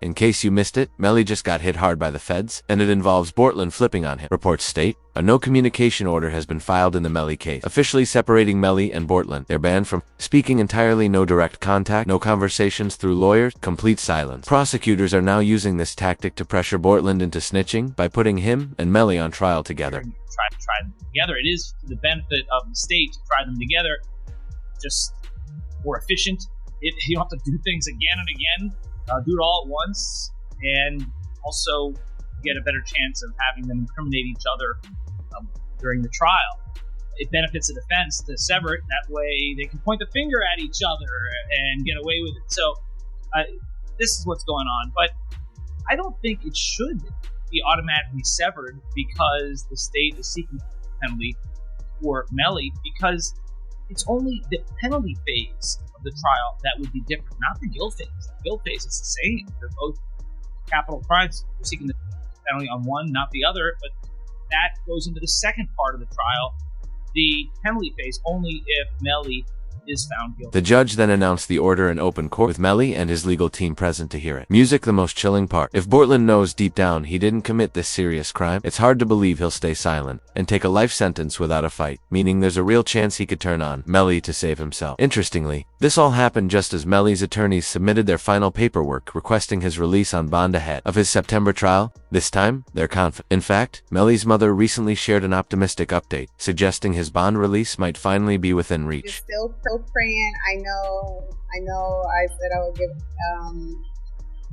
In case you missed it, Melly just got hit hard by the feds, and it involves Bortland flipping on him. Reports state, a no communication order has been filed in the Melly case, officially separating Melly and Bortland. They're banned from speaking entirely, no direct contact, no conversations through lawyers, complete silence. Prosecutors are now using this tactic to pressure Bortland into snitching by putting him and Melly on trial together. Try them together. It is to the benefit of the state to try them together. Just more efficient. You don't have to do things again and again. Do it all at once, and also get a better chance of having them incriminate each other during the trial. It benefits the defense to sever it. That way they can point the finger at each other and get away with it. So this is what's going on. But I don't think it should be automatically severed because the state is seeking a penalty for Melly, because it's only the penalty phase of the trial that would be different, not the guilt phase. The guilt phase is the same. They're both capital crimes. We're seeking the penalty on one, not the other, but that goes into the second part of the trial, the penalty phase, only if Melly is found guilty. The judge then announced the order in open court, with Melly and his legal team present to hear it. Music the most chilling part. If Bortland knows deep down he didn't commit this serious crime, it's hard to believe he'll stay silent and take a life sentence without a fight, meaning there's a real chance he could turn on Melly to save himself. Interestingly, this all happened just as Melly's attorneys submitted their final paperwork requesting his release on bond ahead of his September trial. This time, they're confident. In fact, Melly's mother recently shared an optimistic update, suggesting his bond release might finally be within reach. Still praying. I know. I said I would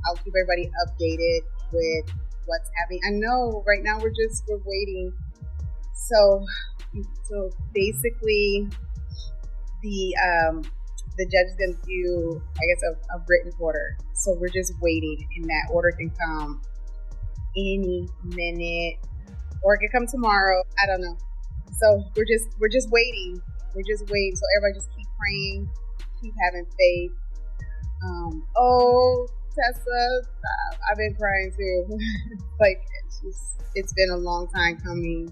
I'll keep everybody updated with what's happening. I know right now we're waiting. So basically, the judge is going to do, I guess, a written order. So we're just waiting, and that order can come any minute, or it could come tomorrow. I don't know. So we're just waiting. We're just waiting. So everybody just keep praying, keep having faith. Tessa, I've been crying too. Like, it's been a long time coming,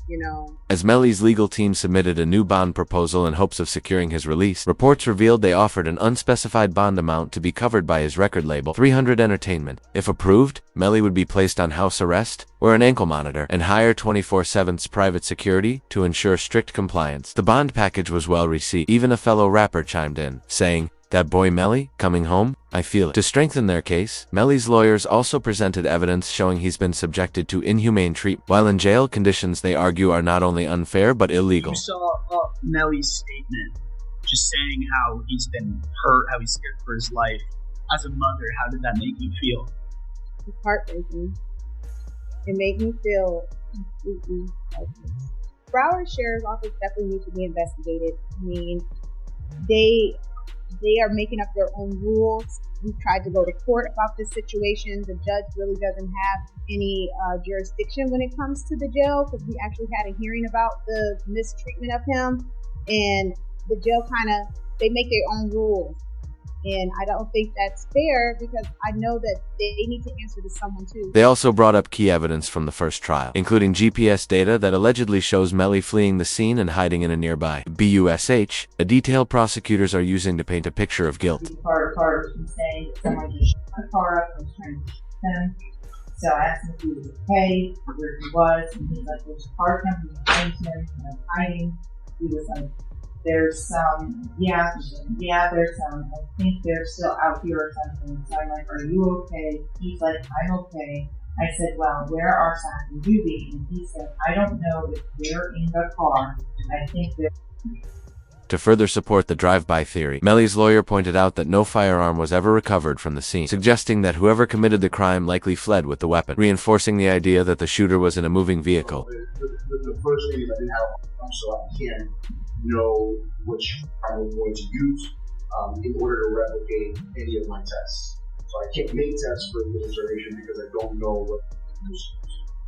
you know. As Melly's legal team submitted a new bond proposal in hopes of securing his release, reports revealed they offered an unspecified bond amount to be covered by his record label, 300 Entertainment. If approved, Melly would be placed on house arrest or an ankle monitor and hire 24/7's private security to ensure strict compliance. The bond package was well received. Even a fellow rapper chimed in, saying, "That boy Melly, coming home, I feel it." To strengthen their case, Melly's lawyers also presented evidence showing he's been subjected to inhumane treatment. While in jail, conditions they argue are not only unfair but illegal. You saw Melly's statement just saying how he's been hurt, how he's scared for his life. As a mother, how did that make you feel? It's heartbreaking. It made me feel completely helpless. Broward Sheriff's Office definitely needs to be investigated. I mean, they are making up their own rules. We've tried to go to court about this situation. The judge really doesn't have any jurisdiction when it comes to the jail, because we actually had a hearing about the mistreatment of him, and the jail they make their own rules. And I don't think that's fair, because I know that they need to answer to someone too. They also brought up key evidence from the first trial, including GPS data that allegedly shows Melly fleeing the scene and hiding in a nearby BUSH, a detail prosecutors are using to paint a picture of guilt. Part from saying that someone just shut my car up and was trying to shoot him. So I asked him if he was okay, where he was, and he's like, "There's a car coming behind him, and I'm hiding." He was like, "There's some, there's some, I think they're still out here or something." So I'm like, "Are you okay?" He's like, "I'm okay." I said, "Well, where are Zach and Ruby?" And he said, "I don't know if they're in the car. I think they're..." To further support the drive-by theory, Melly's lawyer pointed out that no firearm was ever recovered from the scene, suggesting that whoever committed the crime likely fled with the weapon, reinforcing the idea that the shooter was in a moving vehicle. The first thing is I didn't have a firearm, so I can't know which I'm going to use in order to replicate any of my tests. So I can't make tests for administration because I don't know what to use.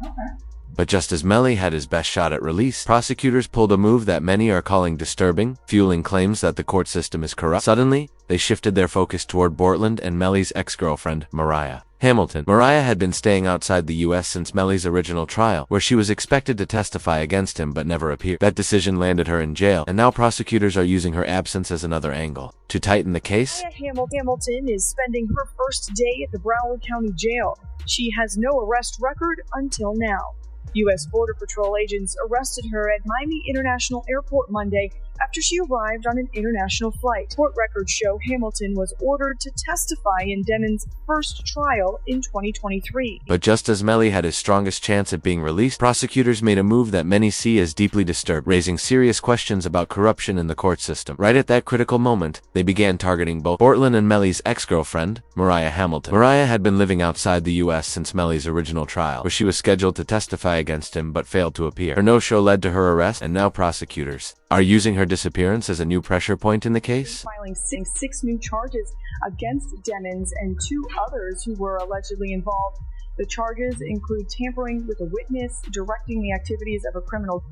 Okay. But just as Melly had his best shot at release, prosecutors pulled a move that many are calling disturbing, fueling claims that the court system is corrupt. Suddenly, they shifted their focus toward Bortland and Melly's ex-girlfriend, Mariah. Hamilton. Mariah had been staying outside the U.S. since Melly's original trial, where she was expected to testify against him but never appeared. That decision landed her in jail, and now prosecutors are using her absence as another angle. To tighten the case, Hamilton is spending her first day at the Broward County Jail. She has no arrest record until now. U.S. Border Patrol agents arrested her at Miami International Airport Monday after she arrived on an international flight. Court records show Hamilton was ordered to testify in Demon's first trial in 2023. But just as Melly had his strongest chance at being released, prosecutors made a move that many see as deeply disturbed, raising serious questions about corruption in the court system. Right at that critical moment, they began targeting both Bortlen and Melly's ex-girlfriend, Mariah Hamilton. Mariah had been living outside the U.S. since Melly's original trial, where she was scheduled to testify against him but failed to appear. Her no-show led to her arrest, and now prosecutors are using her disappearance as a new pressure point in the case. Filing six new charges against Demons and 2 others who were allegedly involved. The charges include tampering with a witness, directing the activities of a criminal,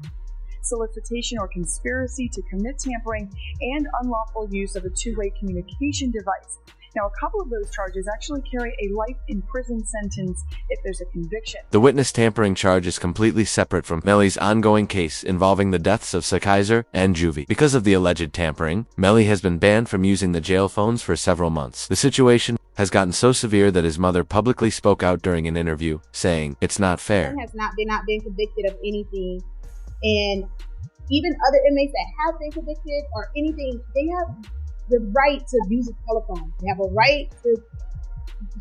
solicitation or conspiracy to commit tampering, and unlawful use of a two-way communication device. Now, a couple of those charges actually carry a life in prison sentence if there's a conviction. The witness tampering charge is completely separate from Melly's ongoing case involving the deaths of Sakaiser and Juvie. Because of the alleged tampering, Melly has been banned from using the jail phones for several months. The situation has gotten so severe that his mother publicly spoke out during an interview, saying, "It's not fair." Has not been convicted of anything, and even other inmates that have been convicted or anything, they have the right to use a telephone. They have a right to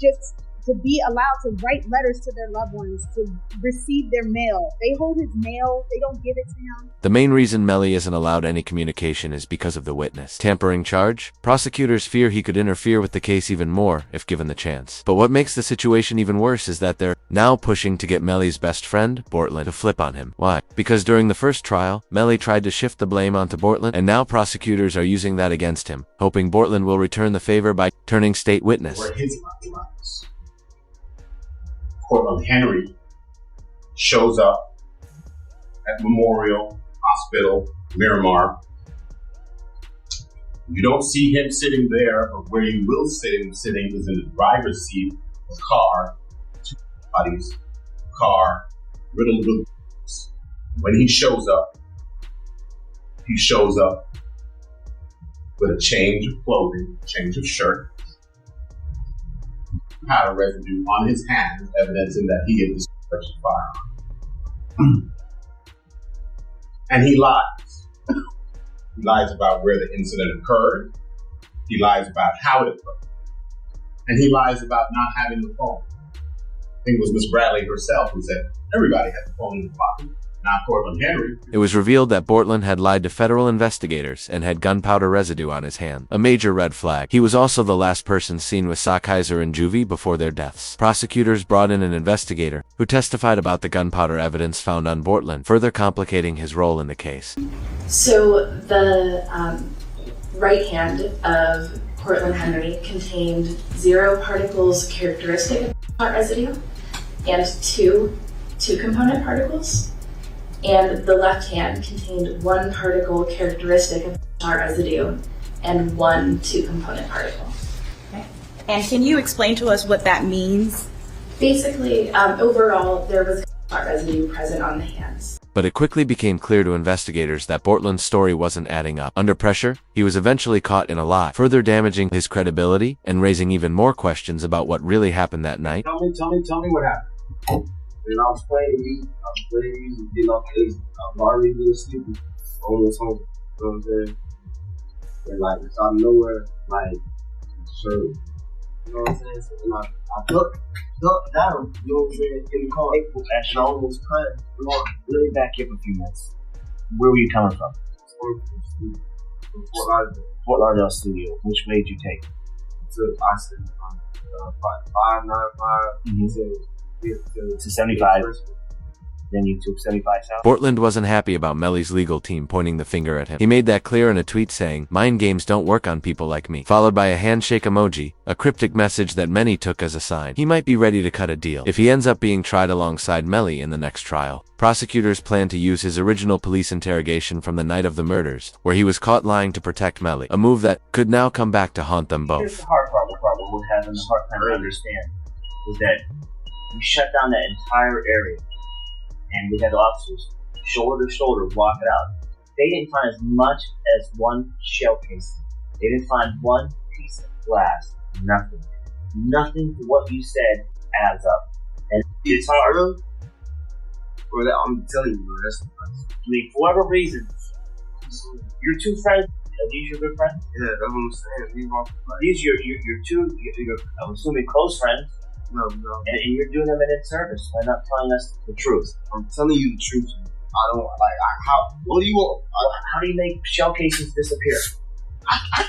just to be allowed to write letters to their loved ones, to receive their mail. They hold his mail. They don't give it to him. The main reason Melly isn't allowed any communication is because of the witness tampering charge. Prosecutors fear he could interfere with the case even more if given the chance. But what makes the situation even worse is that they're now pushing to get Melly's best friend, Bortlen, to flip on him. Why? Because during the first trial, Melly tried to shift the blame onto Bortlen, and now prosecutors are using that against him, hoping Bortlen will return the favor by turning state witness. Where his lies. Courtroom Henry shows up at Memorial Hospital, Miramar. You don't see him sitting there, or where you will see him sitting is in the driver's seat of a car, 2 bodies, car, riddled with bullets. When he shows up with a change of clothing, change of shirt, powder residue on his hands, evidencing that he had discharged a firearm. And he lies. He lies about where the incident occurred. He lies about how it occurred. And he lies about not having the phone. I think it was Miss Bradley herself who said, everybody has a phone in the pocket, not Courtroom Henry. It was revealed that Bortlen had lied to federal investigators and had gunpowder residue on his hand, a major red flag. He was also the last person seen with Sakaiser and Juvie before their deaths. Prosecutors brought in an investigator who testified about the gunpowder evidence found on Bortlen, further complicating his role in the case. So the right hand of Courtroom Henry contained 0 particles characteristic of heart residue and 2 two-component particles. And the left hand contained 1 particle characteristic of heart residue and 1 two-component particle. Okay. And can you explain to us what that means? Basically, overall, there was heart residue present on the hands. But it quickly became clear to investigators that Bortlen's story wasn't adding up. Under pressure, he was eventually caught in a lie, further damaging his credibility and raising even more questions about what really happened that night. Tell me what happened. And I was playing music, and getting off the exit. I was already being sleepy on this home. You know what I'm saying? And like, it's out of nowhere, like, sure. You know what I'm saying? So, I ducked down, you know what I'm saying, in the car. And I almost cut. Let me back you up a few minutes. Where were you coming from? Fort Lauderdale. Fort Lauderdale studio. Which way did you take? To Austin, 595 to 75. Then you took 75 south? Bortlen wasn't happy about Melly's legal team pointing the finger at him. He made that clear in a tweet saying, "Mind games don't work on people like me," followed by a handshake emoji, a cryptic message that many took as a sign he might be ready to cut a deal if he ends up being tried alongside Melly in the next trial. Prosecutors plan to use his original police interrogation from the night of the murders, where he was caught lying to protect Melly, a move that could now come back to haunt them both. Here's the hard part, we're having a hard time to understand. was that we shut down that entire area, and we had officers shoulder to shoulder walk it out. They didn't find as much as one shell casing. They didn't find one piece of glass. Nothing. Nothing to what you said adds up. And It's hard. Bro, I'm telling you, bro, that's the price. I mean, for whatever reason, your two friends, are these your good friends? Yeah, that's what I'm saying. These your two, I'm assuming, close friends, No. and you're doing them an in-service by not telling us the truth. I'm telling you the truth. I don't like. How? What do you want? How do you make shell casings disappear? I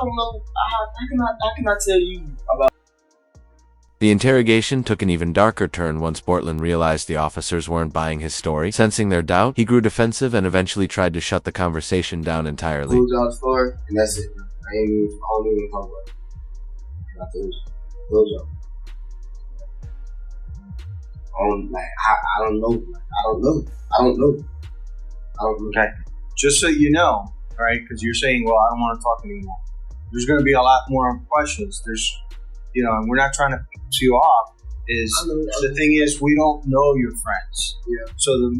don't know. I cannot tell you about. The interrogation took an even darker turn once Portland realized the officers weren't buying his story. Sensing their doubt, he grew defensive and eventually tried to shut the conversation down entirely. Told y'all the story, and that's it. I don't even talk about it. I told y'all. I don't know. Okay. Just so you know, right? Because you're saying, well, I don't want to talk anymore. There's going to be a lot more questions. There's, and we're not trying to piss you off. The thing is, we don't know your friends. Yeah. So the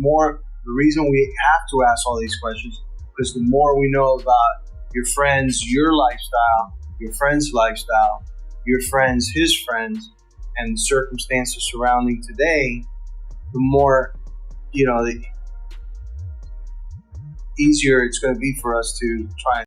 reason we have to ask all these questions, because the more we know about your friends, your lifestyle, your friend's lifestyle, your friends, his friends, and the circumstances surrounding today, the more, the easier it's going to be for us to try and